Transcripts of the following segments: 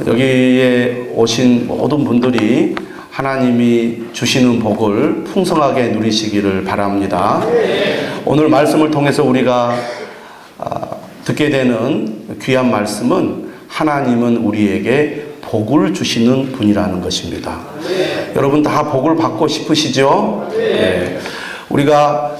여기에 오신 모든 분들이 하나님이 주시는 복을 풍성하게 누리시기를 바랍니다. 오늘 말씀을 통해서 우리가 듣게 되는 귀한 말씀은 하나님은 우리에게 복을 주시는 분이라는 것입니다. 여러분 다 복을 받고 싶으시죠? 네. 우리가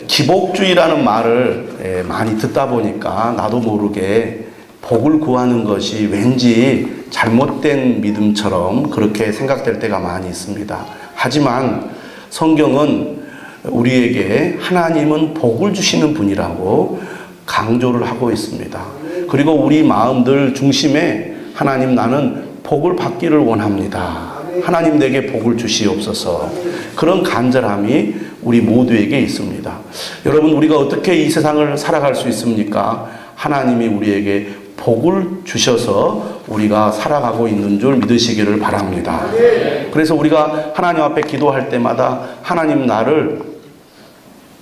기복주의라는 말을 많이 듣다 보니까 나도 모르게 복을 구하는 것이 왠지 잘못된 믿음처럼 그렇게 생각될 때가 많이 있습니다. 하지만 성경은 우리에게 하나님은 복을 주시는 분이라고 강조를 하고 있습니다. 그리고 우리 마음들 중심에 하나님 나는 복을 받기를 원합니다. 하나님 내게 복을 주시옵소서. 그런 간절함이 우리 모두에게 있습니다. 여러분 우리가 어떻게 이 세상을 살아갈 수 있습니까? 하나님이 우리에게 복을 주셔서 우리가 살아가고 있는 줄 믿으시기를 바랍니다. 그래서 우리가 하나님 앞에 기도할 때마다 하나님 나를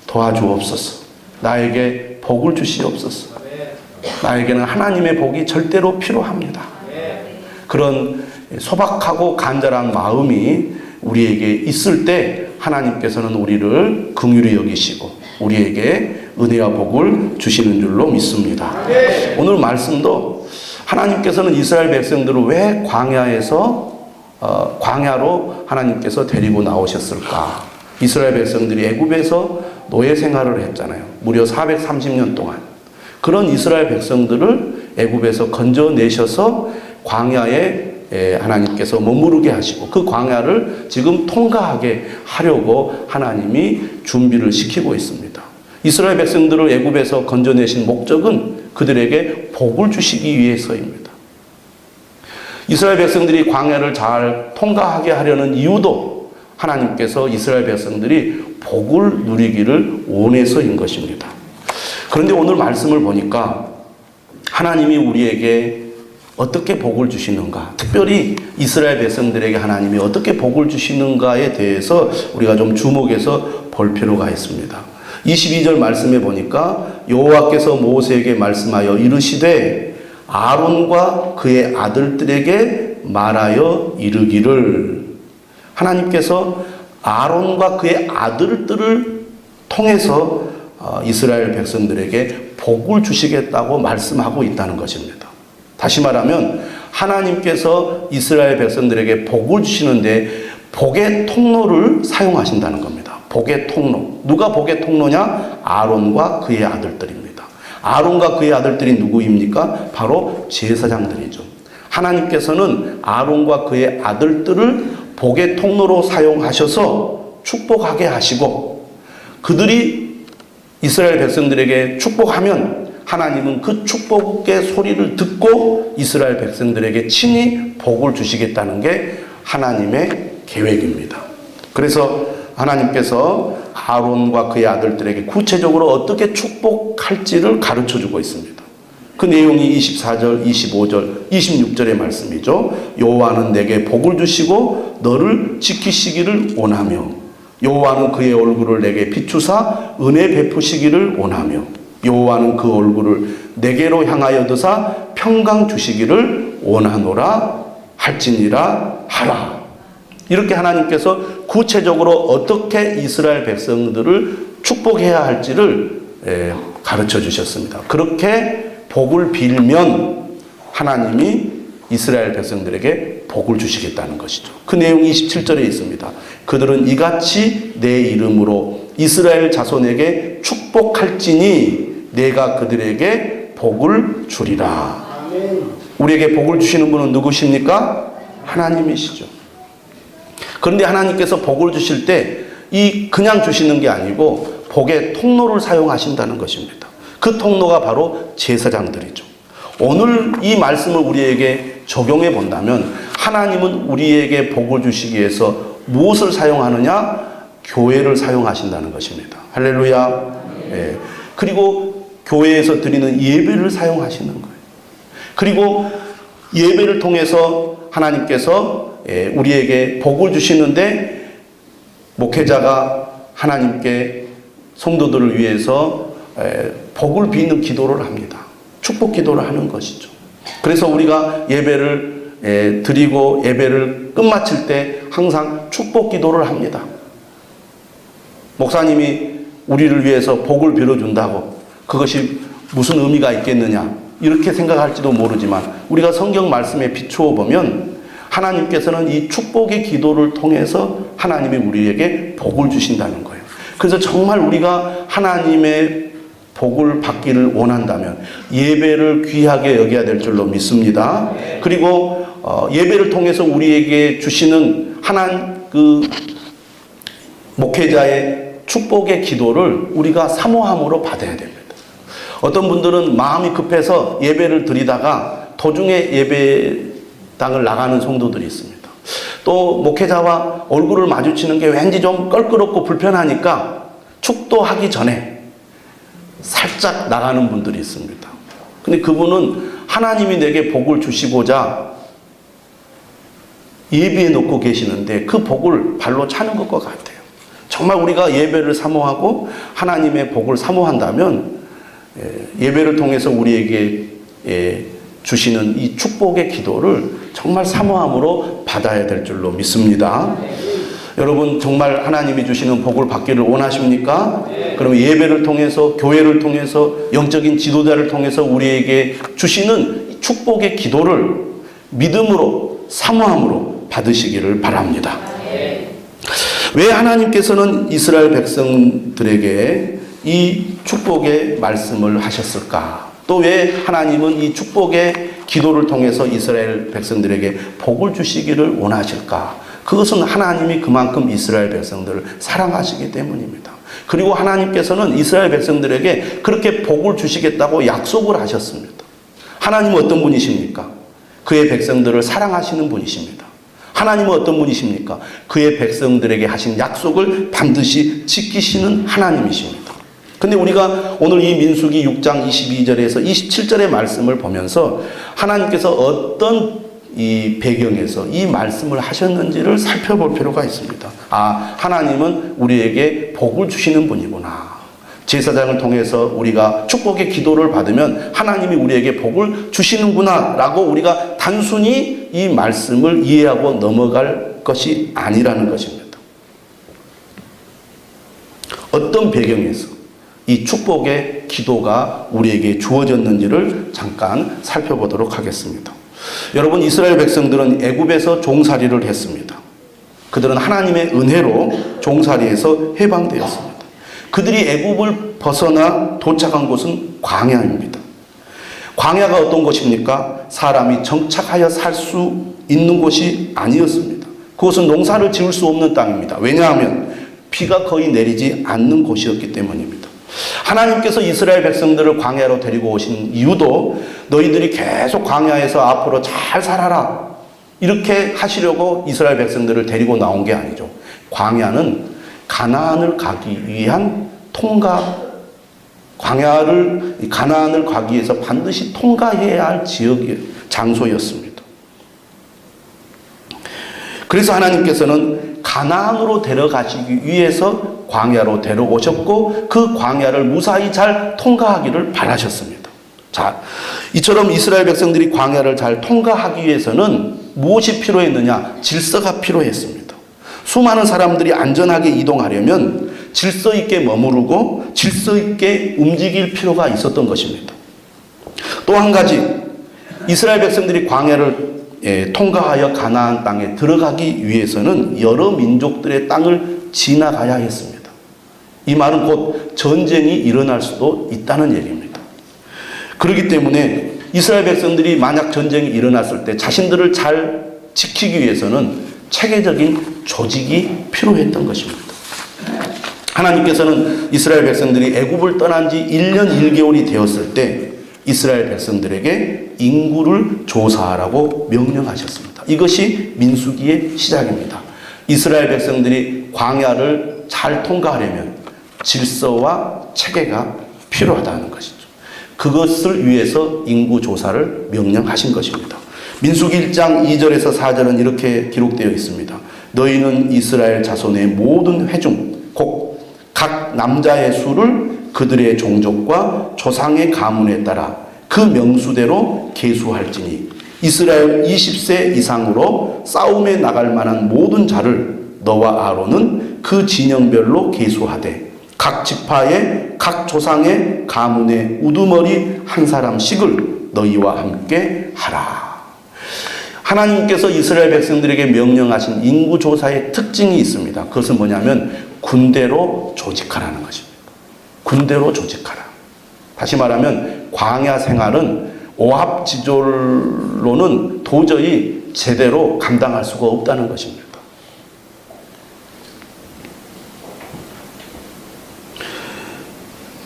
도와주옵소서. 나에게 복을 주시옵소서. 나에게는 하나님의 복이 절대로 필요합니다. 그런 소박하고 간절한 마음이 우리에게 있을 때 하나님께서는 우리를 긍휼히 여기시고 우리에게 은혜와 복을 주시는 줄로 믿습니다. 오늘 말씀도 하나님께서는 이스라엘 백성들을 왜 광야로 하나님께서 데리고 나오셨을까? 이스라엘 백성들이 애굽에서 노예 생활을 했잖아요. 무려 430년 동안. 그런 이스라엘 백성들을 애굽에서 건져내셔서 광야에 하나님께서 머무르게 하시고 그 광야를 지금 통과하게 하려고 하나님이 준비를 시키고 있습니다. 이스라엘 백성들을 애굽에서 건져내신 목적은 그들에게 복을 주시기 위해서입니다. 이스라엘 백성들이 광야를 잘 통과하게 하려는 이유도 하나님께서 이스라엘 백성들이 복을 누리기를 원해서인 것입니다. 그런데 오늘 말씀을 보니까 하나님이 우리에게 어떻게 복을 주시는가, 특별히 이스라엘 백성들에게 하나님이 어떻게 복을 주시는가에 대해서 우리가 좀 주목해서 볼 필요가 있습니다. 22절 말씀에 보니까 여호와께서 모세에게 말씀하여 이르시되 아론과 그의 아들들에게 말하여 이르기를, 하나님께서 아론과 그의 아들들을 통해서 이스라엘 백성들에게 복을 주시겠다고 말씀하고 있다는 것입니다. 다시 말하면 하나님께서 이스라엘 백성들에게 복을 주시는데 복의 통로를 사용하신다는 겁니다. 복의 통로. 누가 복의 통로냐? 아론과 그의 아들들입니다. 아론과 그의 아들들이 누구입니까? 바로 제사장들이죠. 하나님께서는 아론과 그의 아들들을 복의 통로로 사용하셔서 축복하게 하시고 그들이 이스라엘 백성들에게 축복하면 하나님은 그 축복의 소리를 듣고 이스라엘 백성들에게 친히 복을 주시겠다는 게 하나님의 계획입니다. 그래서 하나님께서 아론과 그의 아들들에게 구체적으로 어떻게 축복할지를 가르쳐주고 있습니다. 그 내용이 24절, 25절, 26절의 말씀이죠. 여호와는 내게 복을 주시고 너를 지키시기를 원하며 여호와는 그의 얼굴을 내게 비추사 은혜 베푸시기를 원하며 여호와는 그 얼굴을 내게로 향하여 드사 평강 주시기를 원하노라 할지니라 하라. 이렇게 하나님께서 구체적으로 어떻게 이스라엘 백성들을 축복해야 할지를 가르쳐 주셨습니다. 그렇게 복을 빌면 하나님이 이스라엘 백성들에게 복을 주시겠다는 것이죠. 그 내용이 27절에 있습니다. 그들은 이같이 내 이름으로 이스라엘 자손에게 축복할지니 내가 그들에게 복을 주리라. 우리에게 복을 주시는 분은 누구십니까? 하나님이시죠. 그런데 하나님께서 복을 주실 때 그냥 주시는 게 아니고 복의 통로를 사용하신다는 것입니다. 그 통로가 바로 제사장들이죠. 오늘 이 말씀을 우리에게 적용해 본다면 하나님은 우리에게 복을 주시기 위해서 무엇을 사용하느냐? 교회를 사용하신다는 것입니다. 할렐루야. 예. 그리고 교회에서 드리는 예배를 사용하시는 거예요. 그리고 예배를 통해서 하나님께서 우리에게 복을 주시는데 목회자가 하나님께 성도들을 위해서 복을 비는 기도를 합니다. 축복 기도를 하는 것이죠. 그래서 우리가 예배를 드리고 예배를 끝마칠 때 항상 축복 기도를 합니다. 목사님이 우리를 위해서 복을 빌어준다고 그것이 무슨 의미가 있겠느냐 이렇게 생각할지도 모르지만 우리가 성경 말씀에 비추어 보면 하나님께서는 이 축복의 기도를 통해서 하나님이 우리에게 복을 주신다는 거예요. 그래서 정말 우리가 하나님의 복을 받기를 원한다면 예배를 귀하게 여겨야 될 줄로 믿습니다. 그리고 예배를 통해서 우리에게 주시는 그 목회자의 축복의 기도를 우리가 사모함으로 받아야 됩니다. 어떤 분들은 마음이 급해서 예배를 드리다가 도중에 예배당을 나가는 성도들이 있습니다. 또 목회자와 얼굴을 마주치는 게 왠지 좀 껄끄럽고 불편하니까 축도하기 전에 살짝 나가는 분들이 있습니다. 근데 그분은 하나님이 내게 복을 주시고자 예비해 놓고 계시는데 그 복을 발로 차는 것과 같아요. 정말 우리가 예배를 사모하고 하나님의 복을 사모한다면 예배를 통해서 우리에게 주시는 이 축복의 기도를 정말 사모함으로 받아야 될 줄로 믿습니다. 여러분 정말 하나님이 주시는 복을 받기를 원하십니까? 그럼 예배를 통해서 교회를 통해서 영적인 지도자를 통해서 우리에게 주시는 축복의 기도를 믿음으로 사모함으로 받으시기를 바랍니다. 왜 하나님께서는 이스라엘 백성들에게 이 축복의 말씀을 하셨을까? 또 왜 하나님은 이 축복의 기도를 통해서 이스라엘 백성들에게 복을 주시기를 원하실까? 그것은 하나님이 그만큼 이스라엘 백성들을 사랑하시기 때문입니다. 그리고 하나님께서는 이스라엘 백성들에게 그렇게 복을 주시겠다고 약속을 하셨습니다. 하나님은 어떤 분이십니까? 그의 백성들을 사랑하시는 분이십니다. 하나님은 어떤 분이십니까? 그의 백성들에게 하신 약속을 반드시 지키시는 하나님이십니다. 근데 우리가 오늘 이 민수기 6장 22절에서 27절의 말씀을 보면서 하나님께서 어떤 이 배경에서 이 말씀을 하셨는지를 살펴볼 필요가 있습니다. 하나님은 우리에게 복을 주시는 분이구나. 제사장을 통해서 우리가 축복의 기도를 받으면 하나님이 우리에게 복을 주시는구나 라고 우리가 단순히 이 말씀을 이해하고 넘어갈 것이 아니라는 것입니다. 어떤 배경에서 이 축복의 기도가 우리에게 주어졌는지를 잠깐 살펴보도록 하겠습니다. 여러분, 이스라엘 백성들은 애굽에서 종살이를 했습니다. 그들은 하나님의 은혜로 종살이에서 해방되었습니다. 그들이 애굽을 벗어나 도착한 곳은 광야입니다. 광야가 어떤 곳입니까? 사람이 정착하여 살 수 있는 곳이 아니었습니다. 그것은 농사를 지을 수 없는 땅입니다. 왜냐하면 비가 거의 내리지 않는 곳이었기 때문입니다. 하나님께서 이스라엘 백성들을 광야로 데리고 오신 이유도 너희들이 계속 광야에서 앞으로 잘 살아라 이렇게 하시려고 이스라엘 백성들을 데리고 나온 게 아니죠. 광야는 가나안을 가기 위한 가나안을 가기 위해서 반드시 통과해야 할 장소였습니다. 그래서 하나님께서는 가나안으로 데려가시기 위해서 광야로 데려오셨고 그 광야를 무사히 잘 통과하기를 바라셨습니다. 자, 이처럼 이스라엘 백성들이 광야를 잘 통과하기 위해서는 무엇이 필요했느냐? 질서가 필요했습니다. 수많은 사람들이 안전하게 이동하려면 질서 있게 머무르고 질서 있게 움직일 필요가 있었던 것입니다. 또 한 가지, 이스라엘 백성들이 광야를 통과하여 가나안 땅에 들어가기 위해서는 여러 민족들의 땅을 지나가야 했습니다. 이 말은 곧 전쟁이 일어날 수도 있다는 얘기입니다. 그렇기 때문에 이스라엘 백성들이 만약 전쟁이 일어났을 때 자신들을 잘 지키기 위해서는 체계적인 조직이 필요했던 것입니다. 하나님께서는 이스라엘 백성들이 애굽을 떠난 지 1년 1개월이 되었을 때 이스라엘 백성들에게 인구를 조사하라고 명령하셨습니다. 이것이 민수기의 시작입니다. 이스라엘 백성들이 광야를 잘 통과하려면 질서와 체계가 필요하다는 것이죠. 그것을 위해서 인구 조사를 명령하신 것입니다. 민수기 1장 2절에서 4절은 이렇게 기록되어 있습니다. 너희는 이스라엘 자손의 모든 회중 곧 각 남자의 수를 그들의 종족과 조상의 가문에 따라 그 명수대로 계수할지니 이스라엘 20세 이상으로 싸움에 나갈 만한 모든 자를 너와 아론은 그 진영별로 계수하되 각 지파의 각 조상의 가문의 우두머리 한 사람씩을 너희와 함께 하라. 하나님께서 이스라엘 백성들에게 명령하신 인구조사의 특징이 있습니다. 그것은 뭐냐면 군대로 조직하라는 것입니다. 군대로 조직하라. 다시 말하면 광야 생활은 오합지졸로는 도저히 제대로 감당할 수가 없다는 것입니다.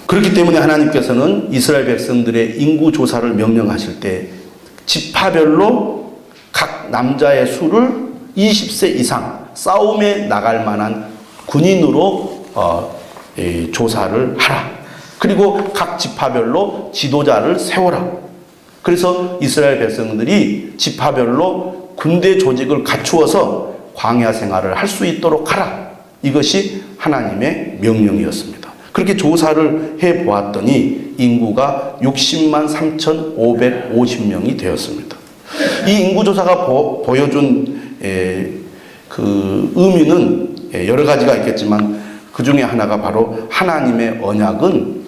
그렇기 때문에 하나님께서는 이스라엘 백성들의 인구조사를 명령하실 때 지파별로 각 남자의 수를 20세 이상 싸움에 나갈 만한 군인으로 조사를 하라. 그리고 각 지파별로 지도자를 세워라. 그래서 이스라엘 백성들이 지파별로 군대 조직을 갖추어서 광야 생활을 할 수 있도록 하라. 이것이 하나님의 명령이었습니다. 그렇게 조사를 해보았더니 인구가 60만 3,550명이 되었습니다. 이 인구조사가 보여준 그 의미는 여러 가지가 있겠지만 그 중에 하나가 바로 하나님의 언약은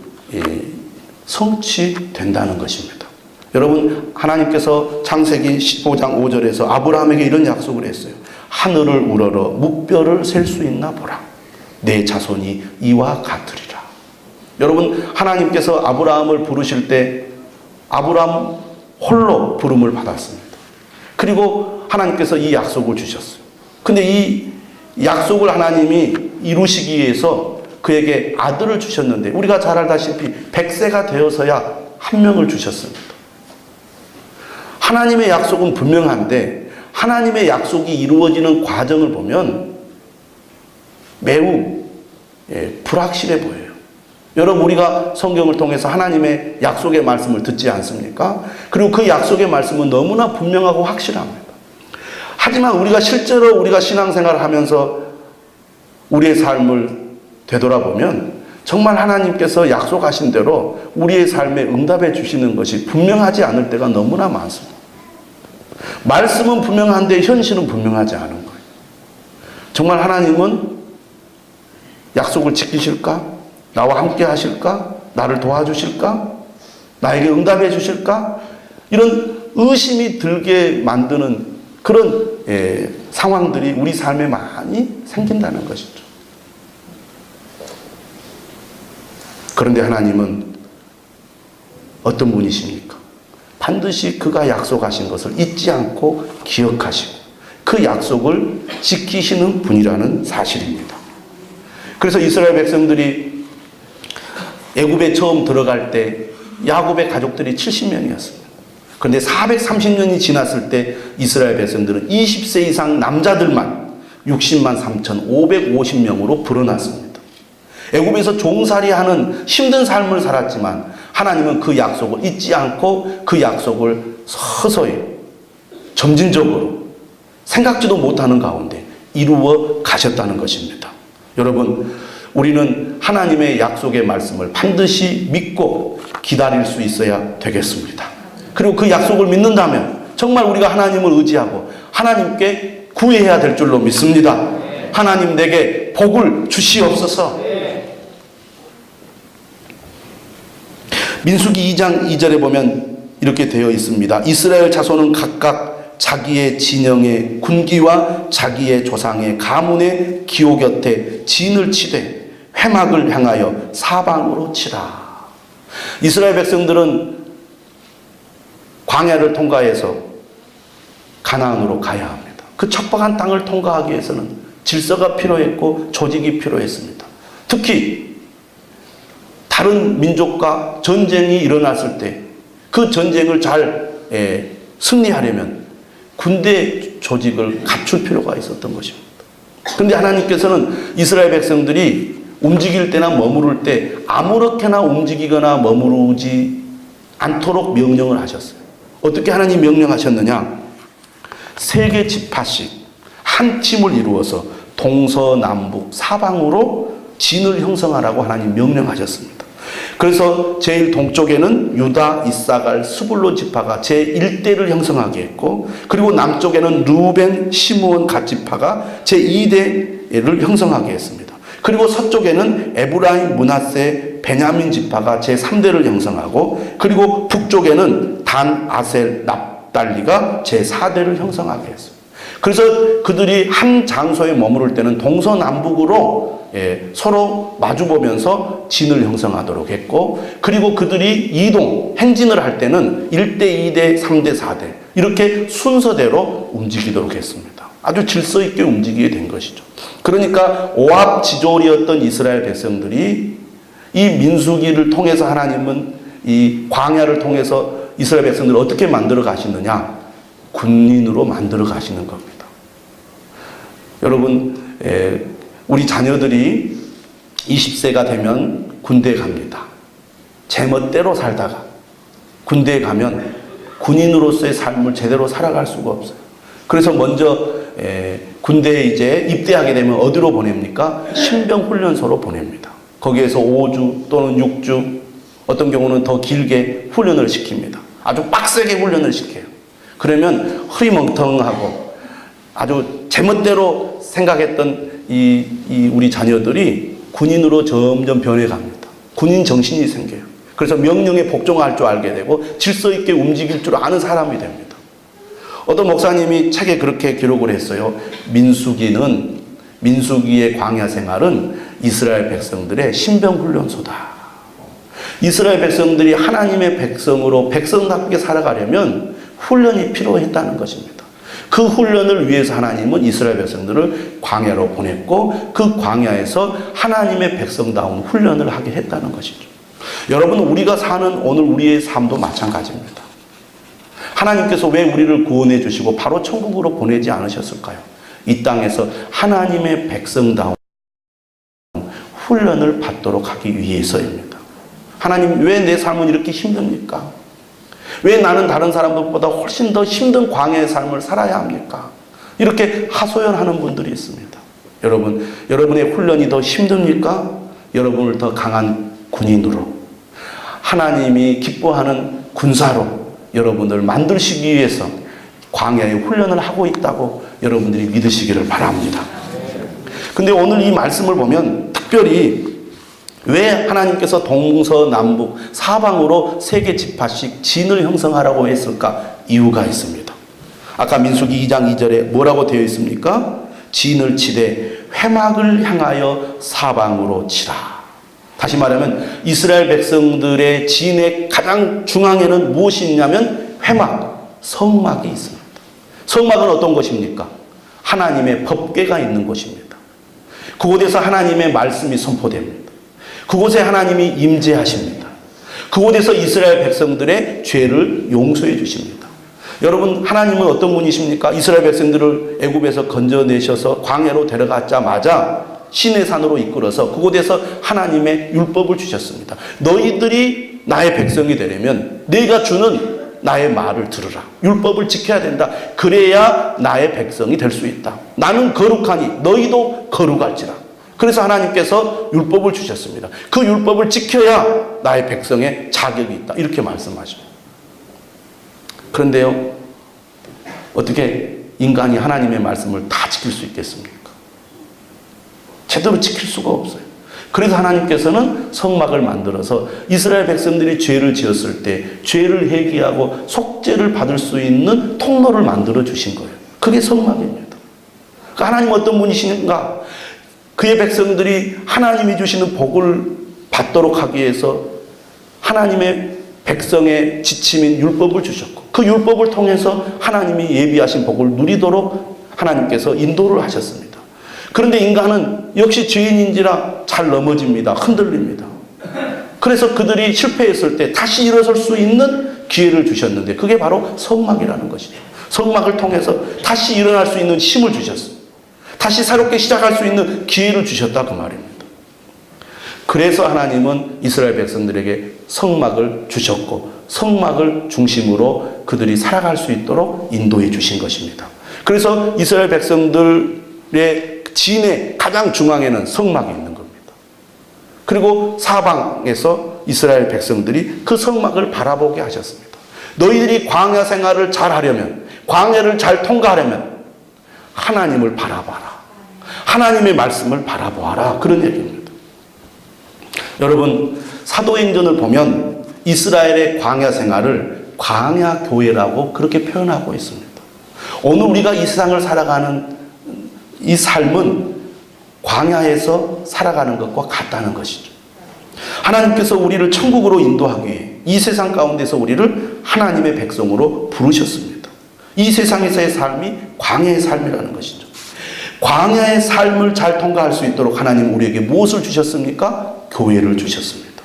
성취된다는 것입니다. 여러분, 하나님께서 창세기 15장 5절에서 아브라함에게 이런 약속을 했어요. 하늘을 우러러 묵별을 셀 수 있나 보라. 내 자손이 이와 같으리라. 여러분, 하나님께서 아브라함을 부르실 때 아브라함 홀로 부름을 받았습니다. 그리고 하나님께서 이 약속을 주셨어요. 근데 이 약속을 하나님이 이루시기 위해서 그에게 아들을 주셨는데 우리가 잘 알다시피 100세가 되어서야 한 명을 주셨습니다. 하나님의 약속은 분명한데 하나님의 약속이 이루어지는 과정을 보면 매우 불확실해 보여요. 여러분, 우리가 성경을 통해서 하나님의 약속의 말씀을 듣지 않습니까? 그리고 그 약속의 말씀은 너무나 분명하고 확실합니다. 하지만 우리가 실제로 우리가 신앙생활을 하면서 우리의 삶을 되돌아보면 정말 하나님께서 약속하신 대로 우리의 삶에 응답해 주시는 것이 분명하지 않을 때가 너무나 많습니다. 말씀은 분명한데 현실은 분명하지 않은 거예요. 정말 하나님은 약속을 지키실까? 나와 함께 하실까? 나를 도와주실까? 나에게 응답해 주실까? 이런 의심이 들게 만드는 그런 상황들이 우리 삶에 많이 생긴다는 것이죠. 그런데 하나님은 어떤 분이십니까? 반드시 그가 약속하신 것을 잊지 않고 기억하시고 그 약속을 지키시는 분이라는 사실입니다. 그래서 이스라엘 백성들이 애굽에 처음 들어갈 때 야곱의 가족들이 70명이었습니다. 그런데 430년이 지났을 때 이스라엘 백성들은 20세 이상 남자들만 60만 3,550명으로 불어났습니다. 애굽에서 종살이하는 힘든 삶을 살았지만 하나님은 그 약속을 잊지 않고 그 약속을 서서히 점진적으로 생각지도 못하는 가운데 이루어 가셨다는 것입니다. 여러분, 우리는 하나님의 약속의 말씀을 반드시 믿고 기다릴 수 있어야 되겠습니다. 그리고 그 약속을 믿는다면 정말 우리가 하나님을 의지하고 하나님께 구해야 될 줄로 믿습니다. 하나님 내게 복을 주시옵소서. 민수기 2장 2절에 보면 이렇게 되어 있습니다. 이스라엘 자손은 각각 자기의 진영의 군기와 자기의 조상의 가문의 기호 곁에 진을 치되 회막을 향하여 사방으로 치라. 이스라엘 백성들은 광야를 통과해서 가나안으로 가야 합니다. 그 척박한 땅을 통과하기 위해서는 질서가 필요했고 조직이 필요했습니다. 특히 다른 민족과 전쟁이 일어났을 때 그 전쟁을 잘 승리하려면 군대 조직을 갖출 필요가 있었던 것입니다. 그런데 하나님께서는 이스라엘 백성들이 움직일 때나 머무를 때 아무렇게나 움직이거나 머무르지 않도록 명령을 하셨어요. 어떻게 하나님 명령하셨느냐? 3개 지파씩 한 팀을 이루어서 동서남북 사방으로 진을 형성하라고 하나님 명령하셨습니다. 그래서 제일 동쪽에는 유다, 이사갈, 스불론 지파가 제1대를 형성하게 했고, 그리고 남쪽에는 루벤, 시므온, 갓 지파가 제2대를 형성하게 했습니다. 그리고 서쪽에는 에브라임, 므낫세, 베냐민 지파가 제3대를 형성하고, 그리고 북쪽에는 단, 아셀, 납달리가 제4대를 형성하게 했습니다. 그래서 그들이 한 장소에 머무를 때는 동서남북으로 서로 마주보면서 진을 형성하도록 했고, 그리고 그들이 이동, 행진을 할 때는 1대, 2대, 3대, 4대 이렇게 순서대로 움직이도록 했습니다. 아주 질서 있게 움직이게 된 것이죠. 그러니까 오합지졸이었던 이스라엘 백성들이 이 민수기를 통해서 하나님은 이 광야를 통해서 이스라엘 백성들을 어떻게 만들어 가시느냐? 군인으로 만들어 가시는 겁니다. 여러분, 우리 자녀들이 20세가 되면 군대에 갑니다. 제멋대로 살다가 군대에 가면 군인으로서의 삶을 제대로 살아갈 수가 없어요. 그래서 먼저 군대에 이제 입대하게 되면 어디로 보냅니까? 신병훈련소로 보냅니다. 거기에서 5주 또는 6주, 어떤 경우는 더 길게 훈련을 시킵니다. 아주 빡세게 훈련을 시켜요. 그러면 흐리멍텅하고 아주 제멋대로 생각했던 우리 자녀들이 군인으로 점점 변해갑니다. 군인 정신이 생겨요. 그래서 명령에 복종할 줄 알게 되고 질서 있게 움직일 줄 아는 사람이 됩니다. 어떤 목사님이 책에 그렇게 기록을 했어요. 민수기의 광야 생활은 이스라엘 백성들의 신병훈련소다. 이스라엘 백성들이 하나님의 백성으로 백성답게 살아가려면 훈련이 필요했다는 것입니다. 그 훈련을 위해서 하나님은 이스라엘 백성들을 광야로 보냈고, 그 광야에서 하나님의 백성다운 훈련을 하게 했다는 것이죠. 여러분, 우리가 사는 오늘 우리의 삶도 마찬가지입니다. 하나님께서 왜 우리를 구원해 주시고 바로 천국으로 보내지 않으셨을까요? 이 땅에서 하나님의 백성다운 훈련을 받도록 하기 위해서입니다. 하나님, 왜 내 삶은 이렇게 힘듭니까? 왜 나는 다른 사람들보다 훨씬 더 힘든 광야의 삶을 살아야 합니까? 이렇게 하소연하는 분들이 있습니다. 여러분, 여러분의 훈련이 더 힘듭니까? 여러분을 더 강한 군인으로, 하나님이 기뻐하는 군사로 여러분을 만드시기 위해서 광야의 훈련을 하고 있다고 여러분들이 믿으시기를 바랍니다. 근데 오늘 이 말씀을 보면 특별히 왜 하나님께서 동서남북 사방으로 3개 지파씩 진을 형성하라고 했을까? 이유가 있습니다. 아까 민수기 2장 2절에 뭐라고 되어 있습니까? 진을 치되 회막을 향하여 사방으로 치라. 다시 말하면 이스라엘 백성들의 진의 가장 중앙에는 무엇이 있냐면 회막, 성막이 있습니다. 성막은 어떤 것입니까? 하나님의 법궤가 있는 곳입니다. 그곳에서 하나님의 말씀이 선포됩니다. 그곳에 하나님이 임재하십니다. 그곳에서 이스라엘 백성들의 죄를 용서해 주십니다. 여러분, 하나님은 어떤 분이십니까? 이스라엘 백성들을 애굽에서 건져내셔서 광야로 데려가자마자 시내산으로 이끌어서 그곳에서 하나님의 율법을 주셨습니다. 너희들이 나의 백성이 되려면 내가 주는 나의 말을 들으라. 율법을 지켜야 된다. 그래야 나의 백성이 될 수 있다. 나는 거룩하니 너희도 거룩할지라. 그래서 하나님께서 율법을 주셨습니다. 그 율법을 지켜야 나의 백성의 자격이 있다. 이렇게 말씀하십니다. 그런데요, 어떻게 인간이 하나님의 말씀을 다 지킬 수 있겠습니까? 제대로 지킬 수가 없어요. 그래서 하나님께서는 성막을 만들어서 이스라엘 백성들이 죄를 지었을 때 죄를 회개하고 속죄를 받을 수 있는 통로를 만들어 주신 거예요. 그게 성막입니다. 그러니까 하나님 어떤 분이신가? 그의 백성들이 하나님이 주시는 복을 받도록 하기 위해서 하나님의 백성의 지침인 율법을 주셨고, 그 율법을 통해서 하나님이 예비하신 복을 누리도록 하나님께서 인도를 하셨습니다. 그런데 인간은 역시 죄인인지라 잘 넘어집니다. 흔들립니다. 그래서 그들이 실패했을 때 다시 일어설 수 있는 기회를 주셨는데 그게 바로 성막이라는 것이죠. 성막을 통해서 다시 일어날 수 있는 힘을 주셨습니다. 다시 새롭게 시작할 수 있는 기회를 주셨다 그 말입니다. 그래서 하나님은 이스라엘 백성들에게 성막을 주셨고 성막을 중심으로 그들이 살아갈 수 있도록 인도해 주신 것입니다. 그래서 이스라엘 백성들의 진의 가장 중앙에는 성막이 있는 겁니다. 그리고 사방에서 이스라엘 백성들이 그 성막을 바라보게 하셨습니다. 너희들이 광야 생활을 잘 하려면, 광야를 잘 통과하려면 하나님을 바라봐라. 하나님의 말씀을 바라보아라. 그런 얘기입니다. 여러분, 사도행전을 보면 이스라엘의 광야 생활을 광야 교회라고 그렇게 표현하고 있습니다. 오늘 우리가 이 세상을 살아가는 이 삶은 광야에서 살아가는 것과 같다는 것이죠. 하나님께서 우리를 천국으로 인도하기 위해 이 세상 가운데서 우리를 하나님의 백성으로 부르셨습니다. 이 세상에서의 삶이 광야의 삶이라는 것이죠. 광야의 삶을 잘 통과할 수 있도록 하나님 우리에게 무엇을 주셨습니까? 교회를 주셨습니다.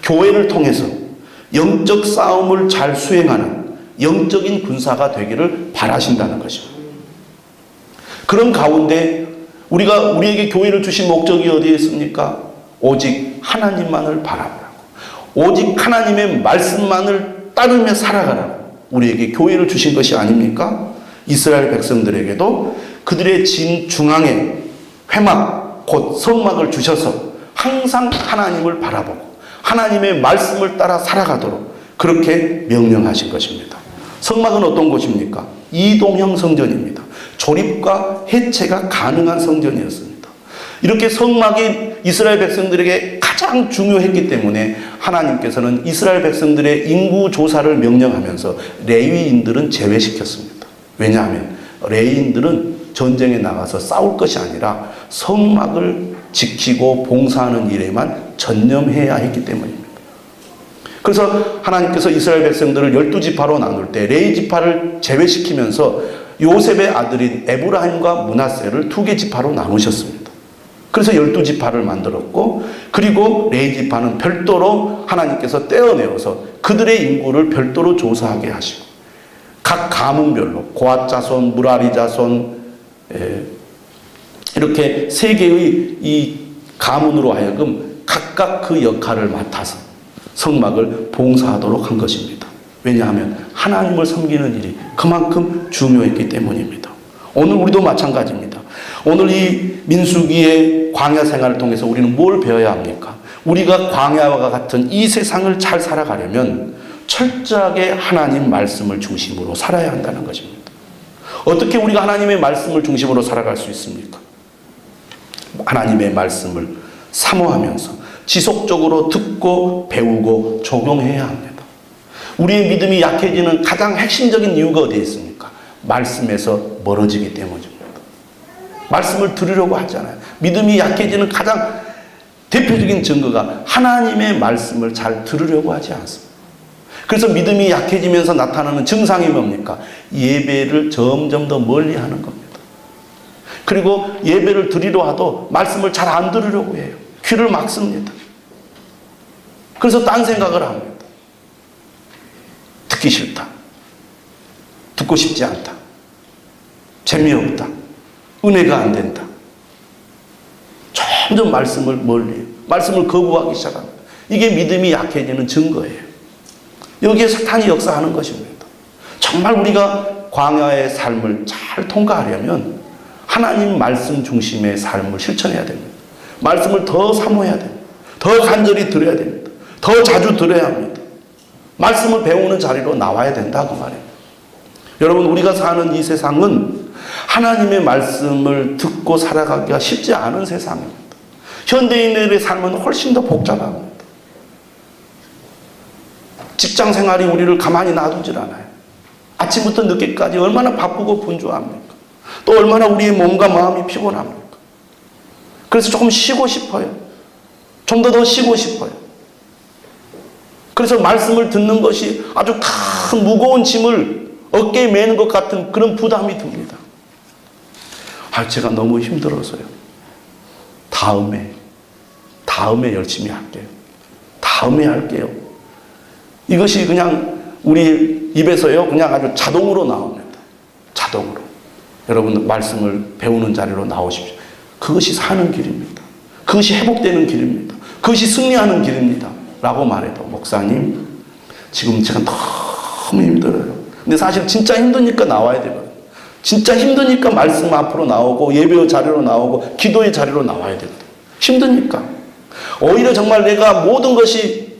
교회를 통해서 영적 싸움을 잘 수행하는 영적인 군사가 되기를 바라신다는 것이죠. 그런 가운데 우리에게 교회를 주신 목적이 어디에 있습니까? 오직 하나님만을 바라보라고, 오직 하나님의 말씀만을 따르며 살아가라고 우리에게 교회를 주신 것이 아닙니까? 이스라엘 백성들에게도 그들의 진 중앙에 회막, 곧 성막을 주셔서 항상 하나님을 바라보고 하나님의 말씀을 따라 살아가도록 그렇게 명령하신 것입니다. 성막은 어떤 곳입니까? 이동형 성전입니다. 조립과 해체가 가능한 성전이었습니다. 이렇게 성막이 이스라엘 백성들에게 가장 중요했기 때문에 하나님께서는 이스라엘 백성들의 인구 조사를 명령하면서 레위인들은 제외시켰습니다. 왜냐하면 레위인들은 전쟁에 나가서 싸울 것이 아니라 성막을 지키고 봉사하는 일에만 전념해야 했기 때문입니다. 그래서 하나님께서 이스라엘 백성들을 12지파로 나눌 때 레위 지파를 제외시키면서 요셉의 아들인 에브라임과 므낫세를 2개 지파로 나누셨습니다. 그래서 12지파를 만들었고, 그리고 레위 지파는 별도로 하나님께서 떼어내어서 그들의 인구를 별도로 조사하게 하시고, 각 가문별로 고앗 자손, 무라리 자손, 이렇게 3개의 이 가문으로 하여금 각각 그 역할을 맡아서 성막을 봉사하도록 한 것입니다. 왜냐하면 하나님을 섬기는 일이 그만큼 중요했기 때문입니다. 오늘 우리도 마찬가지입니다. 오늘 이 민수기의 광야 생활을 통해서 우리는 뭘 배워야 합니까? 우리가 광야와 같은 이 세상을 잘 살아가려면 철저하게 하나님 말씀을 중심으로 살아야 한다는 것입니다. 어떻게 우리가 하나님의 말씀을 중심으로 살아갈 수 있습니까? 하나님의 말씀을 사모하면서 지속적으로 듣고 배우고 적용해야 합니다. 우리의 믿음이 약해지는 가장 핵심적인 이유가 어디에 있습니까? 말씀에서 멀어지기 때문입니다. 말씀을 들으려고 하잖아요. 믿음이 약해지는 가장 대표적인 증거가 하나님의 말씀을 잘 들으려고 하지 않습니다. 그래서 믿음이 약해지면서 나타나는 증상이 뭡니까? 예배를 점점 더 멀리 하는 겁니다. 그리고 예배를 드리려 하도 말씀을 잘 안 들으려고 해요. 귀를 막습니다. 그래서 딴 생각을 합니다. 듣기 싫다. 듣고 싶지 않다. 재미없다. 은혜가 안 된다. 점점 말씀을 멀리, 말씀을 거부하기 시작합니다. 이게 믿음이 약해지는 증거예요. 여기에 사탄이 역사하는 것입니다. 정말 우리가 광야의 삶을 잘 통과하려면 하나님 말씀 중심의 삶을 실천해야 됩니다. 말씀을 더 사모해야 됩니다. 더 간절히 들어야 됩니다. 더 자주 들어야 합니다. 말씀을 배우는 자리로 나와야 된다 그 말이에요. 여러분, 우리가 사는 이 세상은 하나님의 말씀을 듣고 살아가기가 쉽지 않은 세상입니다. 현대인들의 삶은 훨씬 더 복잡합니다. 직장 생활이 우리를 가만히 놔두질 않아요. 아침부터 늦게까지 얼마나 바쁘고 분주합니까? 또 얼마나 우리의 몸과 마음이 피곤합니까? 그래서 조금 쉬고 싶어요. 좀 더 쉬고 싶어요. 그래서 말씀을 듣는 것이 아주 큰 무거운 짐을 어깨에 매는 것 같은 그런 부담이 듭니다. 제가 너무 힘들어서요. 다음에 열심히 할게요. 다음에 할게요. 이것이 그냥 우리 입에서요, 그냥 아주 자동으로 나옵니다. 자동으로. 여러분, 말씀을 배우는 자리로 나오십시오. 그것이 사는 길입니다. 그것이 회복되는 길입니다. 그것이 승리하는 길입니다. 라고 말해도, 목사님, 지금 제가 너무 힘들어요. 근데 사실 진짜 힘드니까 나와야 되거든요. 진짜 힘드니까 말씀 앞으로 나오고 예배의 자리로 나오고 기도의 자리로 나와야 되거든요. 힘드니까. 오히려 정말 내가 모든 것이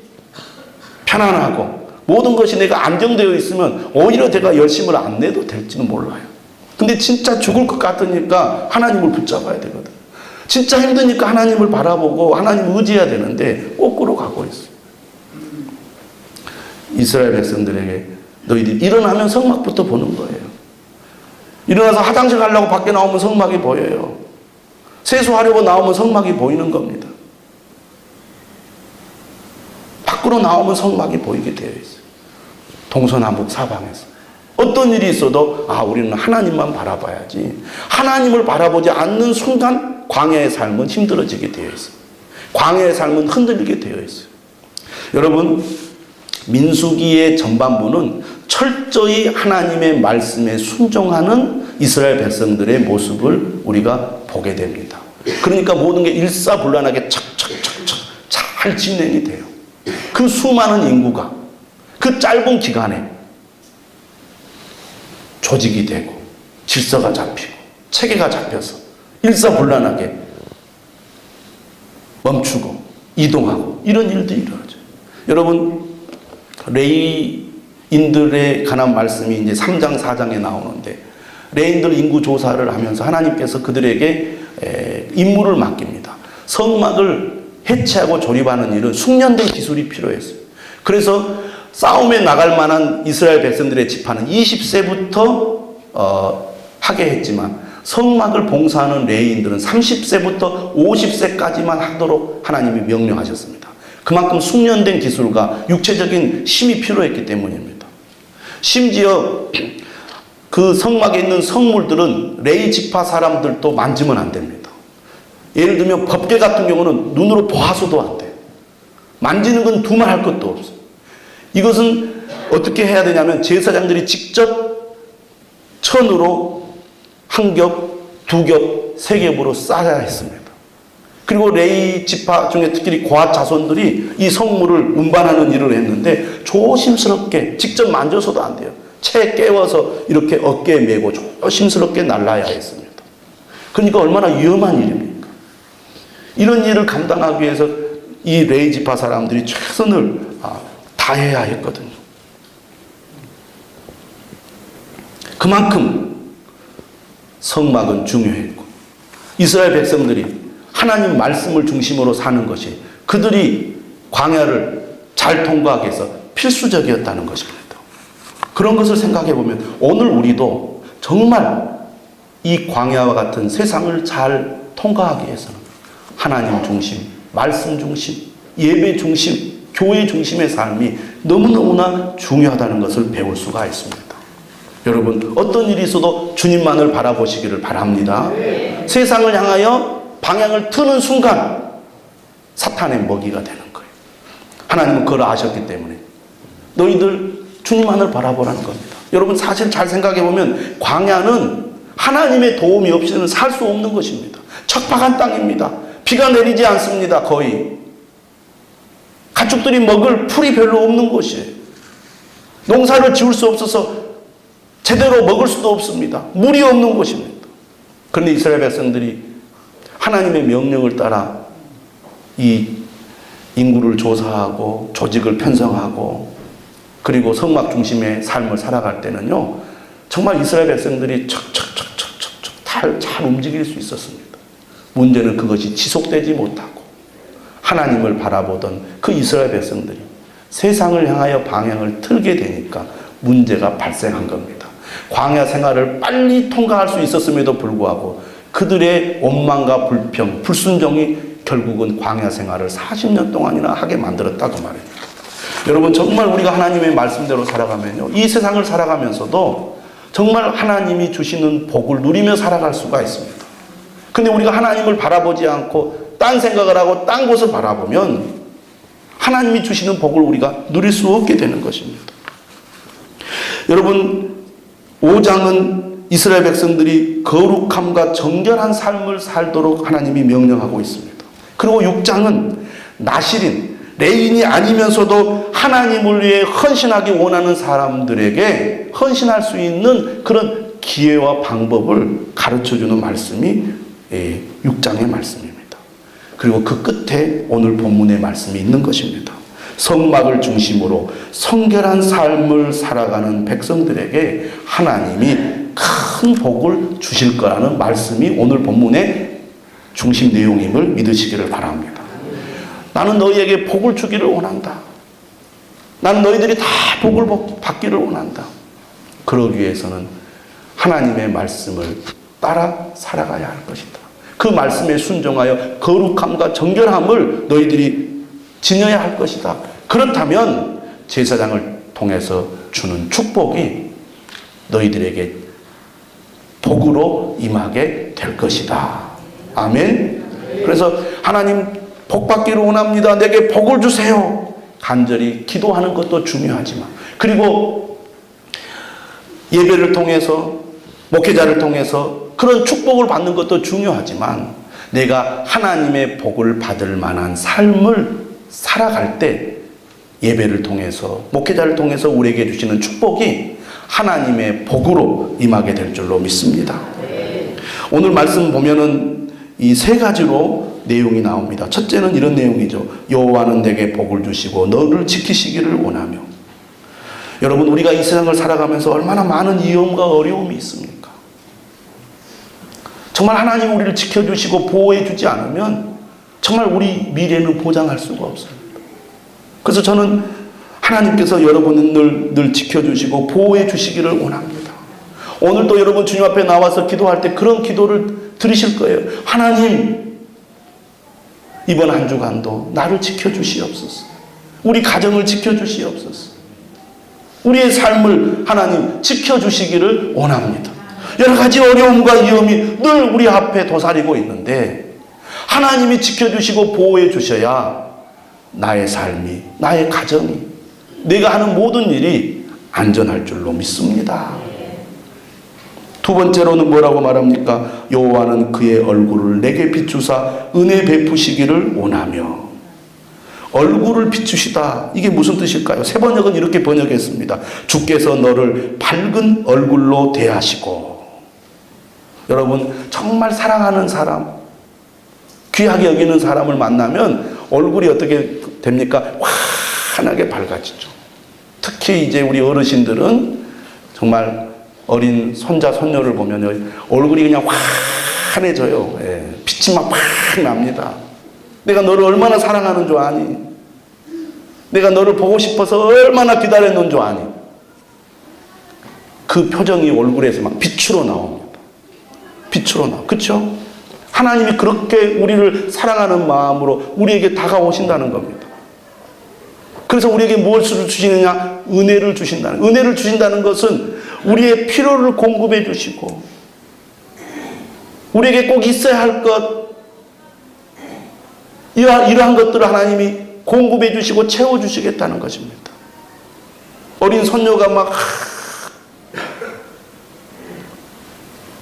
편안하고 모든 것이 내가 안정되어 있으면 오히려 내가 열심을 안 내도 될지는 몰라요. 근데 진짜 죽을 것 같으니까 하나님을 붙잡아야 되거든. 진짜 힘드니까 하나님을 바라보고 하나님을 의지해야 되는데 거꾸로 가고 있어요. 이스라엘 백성들에게 너희들이 일어나면 성막부터 보는 거예요. 일어나서 화장실 가려고 밖에 나오면 성막이 보여요. 세수하려고 나오면 성막이 보이는 겁니다. 밖으로 나오면 성막이 보이게 되어 있어요. 동서남북 사방에서. 어떤 일이 있어도 우리는 하나님만 바라봐야지. 하나님을 바라보지 않는 순간 광야의 삶은 힘들어지게 되어 있어요. 광야의 삶은 흔들리게 되어 있어요. 여러분, 민수기의 전반부는 철저히 하나님의 말씀에 순종하는 이스라엘 백성들의 모습을 우리가 보게 됩니다. 그러니까 모든 게 일사불란하게 착착착착 잘 진행이 돼요. 그 수많은 인구가 그 짧은 기간에 조직이 되고 질서가 잡히고 체계가 잡혀서 일사불란하게 멈추고 이동하고 이런 일들이 일어나죠. 여러분, 레위인들에 관한 말씀이 이제 3장 4장에 나오는데 레위인들 인구 조사를 하면서 하나님께서 그들에게 임무를 맡깁니다. 성막을 해체하고 조립하는 일은 숙련된 기술이 필요했어요. 그래서 싸움에 나갈 만한 이스라엘 백성들의 지파는 20세부터 하게 했지만 성막을 봉사하는 레위인들은 30세부터 50세까지만 하도록 하나님이 명령하셨습니다. 그만큼 숙련된 기술과 육체적인 힘이 필요했기 때문입니다. 심지어 그 성막에 있는 성물들은 레위 지파 사람들도 만지면 안 됩니다. 예를 들면 법궤 같은 경우는 눈으로 보아서도 안 돼요. 만지는 건 두말할 것도 없어요. 이것은 어떻게 해야 되냐면 제사장들이 직접 천으로 한 겹, 두 겹, 세 겹으로 쌓아야 했습니다. 그리고 레위 지파 중에 특히 고핫 자손들이 이 성물을 운반하는 일을 했는데 조심스럽게 직접 만져서도 안 돼요. 채 깨워서 이렇게 어깨에 메고 조심스럽게 날라야 했습니다. 그러니까 얼마나 위험한 일입니까? 이런 일을 감당하기 위해서 이 레위 지파 사람들이 최선을 다해야 했거든요. 그만큼 성막은 중요했고 이스라엘 백성들이 하나님 말씀을 중심으로 사는 것이 그들이 광야를 잘 통과하기 위해서 필수적이었다는 것입니다. 그런 것을 생각해 보면 오늘 우리도 정말 이 광야와 같은 세상을 잘 통과하기 위해서는 하나님 중심, 말씀 중심, 예배 중심, 교회 중심의 삶이 너무너무나 중요하다는 것을 배울 수가 있습니다. 여러분, 어떤 일이 있어도 주님만을 바라보시기를 바랍니다. 세상을 향하여 방향을 트는 순간 사탄의 먹이가 되는 거예요. 하나님은 그걸 아셨기 때문에 너희들 주님만을 바라보라는 겁니다. 여러분, 사실 잘 생각해 보면 광야는 하나님의 도움이 없이는 살 수 없는 것입니다. 척박한 땅입니다. 비가 내리지 않습니다. 거의 가축들이 먹을 풀이 별로 없는 곳이에요. 농사를 지을 수 없어서 제대로 먹을 수도 없습니다. 물이 없는 곳입니다. 그런데 이스라엘 백성들이 하나님의 명령을 따라 이 인구를 조사하고 조직을 편성하고 그리고 성막 중심의 삶을 살아갈 때는요, 정말 이스라엘 백성들이 척척척척척 잘 움직일 수 있었습니다. 문제는 그것이 지속되지 못하고 하나님을 바라보던 그 이스라엘 백성들이 세상을 향하여 방향을 틀게 되니까 문제가 발생한 겁니다. 광야 생활을 빨리 통과할 수 있었음에도 불구하고 그들의 원망과 불평, 불순종이 결국은 광야 생활을 40년 동안이나 하게 만들었다고 말입니다. 여러분, 정말 우리가 하나님의 말씀대로 살아가면요, 이 세상을 살아가면서도 정말 하나님이 주시는 복을 누리며 살아갈 수가 있습니다. 근데 우리가 하나님을 바라보지 않고 딴 생각을 하고 딴 곳을 바라보면 하나님이 주시는 복을 우리가 누릴 수 없게 되는 것입니다. 여러분, 5장은 이스라엘 백성들이 거룩함과 정결한 삶을 살도록 하나님이 명령하고 있습니다. 그리고 6장은 나실인, 레위인이 아니면서도 하나님을 위해 헌신하기 원하는 사람들에게 헌신할 수 있는 그런 기회와 방법을 가르쳐주는 말씀이 6장의 말씀입니다. 그리고 그 끝에 오늘 본문의 말씀이 있는 것입니다. 성막을 중심으로 성결한 삶을 살아가는 백성들에게 하나님이 큰 복을 주실 거라는 말씀이 오늘 본문의 중심 내용임을 믿으시기를 바랍니다. 나는 너희에게 복을 주기를 원한다. 나는 너희들이 다 복을 받기를 원한다. 그러기 위해서는 하나님의 말씀을 따라 살아가야 할 것이다. 그 말씀에 순종하여 거룩함과 정결함을 너희들이 지녀야 할 것이다. 그렇다면 제사장을 통해서 주는 축복이 너희들에게 복으로 임하게 될 것이다. 아멘. 그래서 하나님 복 받기를 원합니다. 내게 복을 주세요. 간절히 기도하는 것도 중요하지만, 그리고 예배를 통해서 목회자를 통해서 그런 축복을 받는 것도 중요하지만, 내가 하나님의 복을 받을 만한 삶을 살아갈 때 예배를 통해서 목회자를 통해서 우리에게 주시는 축복이 하나님의 복으로 임하게 될 줄로 믿습니다. 오늘 말씀 보면은 이 세 가지로 내용이 나옵니다. 첫째는 이런 내용이죠. 여호와는 내게 복을 주시고 너를 지키시기를 원하며. 여러분, 우리가 이 세상을 살아가면서 얼마나 많은 위험과 어려움이 있습니까? 정말 하나님 우리를 지켜주시고 보호해주지 않으면 정말 우리 미래는 보장할 수가 없습니다. 그래서 저는 하나님께서 여러분을 늘 지켜주시고 보호해주시기를 원합니다. 오늘도 여러분 주님 앞에 나와서 기도할 때 그런 기도를 드리실 거예요. 하나님, 이번 한 주간도 나를 지켜주시옵소서. 우리 가정을 지켜주시옵소서. 우리의 삶을 하나님 지켜주시기를 원합니다. 여러 가지 어려움과 위험이 늘 우리 앞에 도사리고 있는데 하나님이 지켜주시고 보호해 주셔야 나의 삶이, 나의 가정이, 내가 하는 모든 일이 안전할 줄로 믿습니다. 두 번째로는 뭐라고 말합니까? 여호와는 그의 얼굴을 내게 비추사 은혜 베푸시기를 원하며. 얼굴을 비추시다, 이게 무슨 뜻일까요? 새 번역은 이렇게 번역했습니다. 주께서 너를 밝은 얼굴로 대하시고. 여러분, 정말 사랑하는 사람, 귀하게 여기는 사람을 만나면 얼굴이 어떻게 됩니까? 환하게 밝아지죠. 특히 이제 우리 어르신들은 정말 어린 손자, 손녀를 보면 얼굴이 그냥 환해져요. 예, 빛이 막 확 납니다. 내가 너를 얼마나 사랑하는 줄 아니? 내가 너를 보고 싶어서 얼마나 기다렸는 줄 아니? 그 표정이 얼굴에서 막 빛으로 나옵니다. 빛으로 나와. 그렇죠? 하나님이 그렇게 우리를 사랑하는 마음으로 우리에게 다가오신다는 겁니다. 그래서 우리에게 무엇을 주시느냐? 은혜를 주신다는. 은혜를 주신다는 것은 우리의 필요를 공급해 주시고 우리에게 꼭 있어야 할 것, 이러한 것들을 하나님이 공급해 주시고 채워 주시겠다는 것입니다. 어린 손녀가 막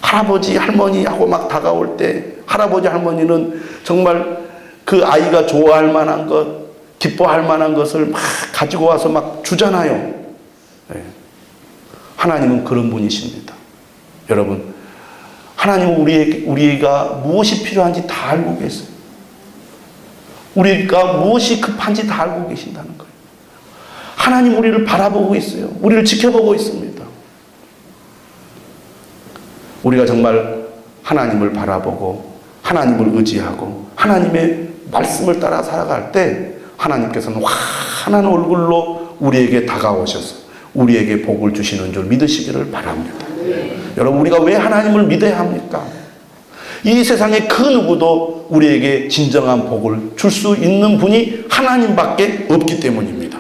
할아버지, 할머니하고 막 다가올 때 할아버지, 할머니는 정말 그 아이가 좋아할 만한 것, 기뻐할 만한 것을 막 가지고 와서 막 주잖아요. 네. 하나님은 그런 분이십니다. 여러분, 하나님은 우리가 무엇이 필요한지 다 알고 계세요. 우리가 무엇이 급한지 다 알고 계신다는 거예요. 하나님 우리를 바라보고 있어요. 우리를 지켜보고 있습니다. 우리가 정말 하나님을 바라보고 하나님을 의지하고 하나님의 말씀을 따라 살아갈 때 하나님께서는 환한 얼굴로 우리에게 다가오셔서 우리에게 복을 주시는 줄 믿으시기를 바랍니다. 여러분, 우리가 왜 하나님을 믿어야 합니까? 이 세상에 그 누구도 우리에게 진정한 복을 줄 수 있는 분이 하나님밖에 없기 때문입니다.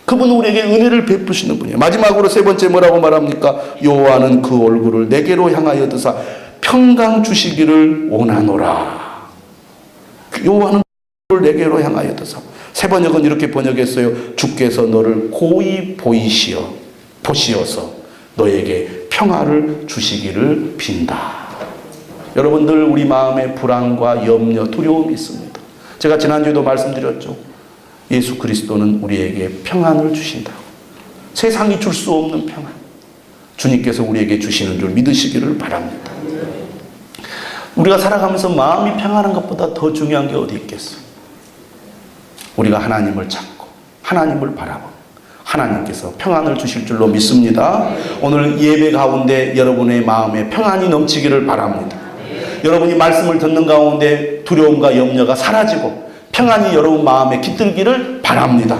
그분은 우리에게 은혜를 베푸시는 분이에요. 마지막으로 세 번째 뭐라고 말합니까? 여호와는 그 얼굴을 내게로 향하여 드사 평강 주시기를 원하노라. 여호와는 얼굴을 내게로 향하여 드사. 세 번역은 이렇게 번역했어요. 주께서 너를 고이 보시어서 너에게 평화를 주시기를 빈다. 여러분들, 우리 마음에 불안과 염려, 두려움이 있습니다. 제가 지난주에도 말씀드렸죠. 예수 그리스도는 우리에게 평안을 주신다고. 세상이 줄 수 없는 평안, 주님께서 우리에게 주시는 줄 믿으시기를 바랍니다. 우리가 살아가면서 마음이 평안한 것보다 더 중요한 게 어디 있겠어요? 우리가 하나님을 찾고 하나님을 바라보 하나님께서 평안을 주실 줄로 믿습니다. 오늘 예배 가운데 여러분의 마음에 평안이 넘치기를 바랍니다. 여러분이 말씀을 듣는 가운데 두려움과 염려가 사라지고 평안이 여러분 마음에 깃들기를 바랍니다.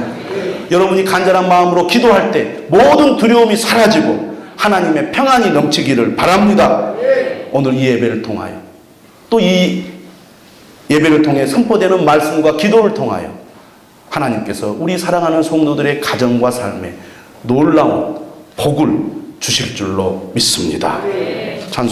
여러분이 간절한 마음으로 기도할 때 모든 두려움이 사라지고 하나님의 평안이 넘치기를 바랍니다. 오늘 이 예배를 통하여 또 이 예배를 통해 선포되는 말씀과 기도를 통하여 하나님께서 우리 사랑하는 성도들의 가정과 삶에 놀라운 복을 주실 줄로 믿습니다.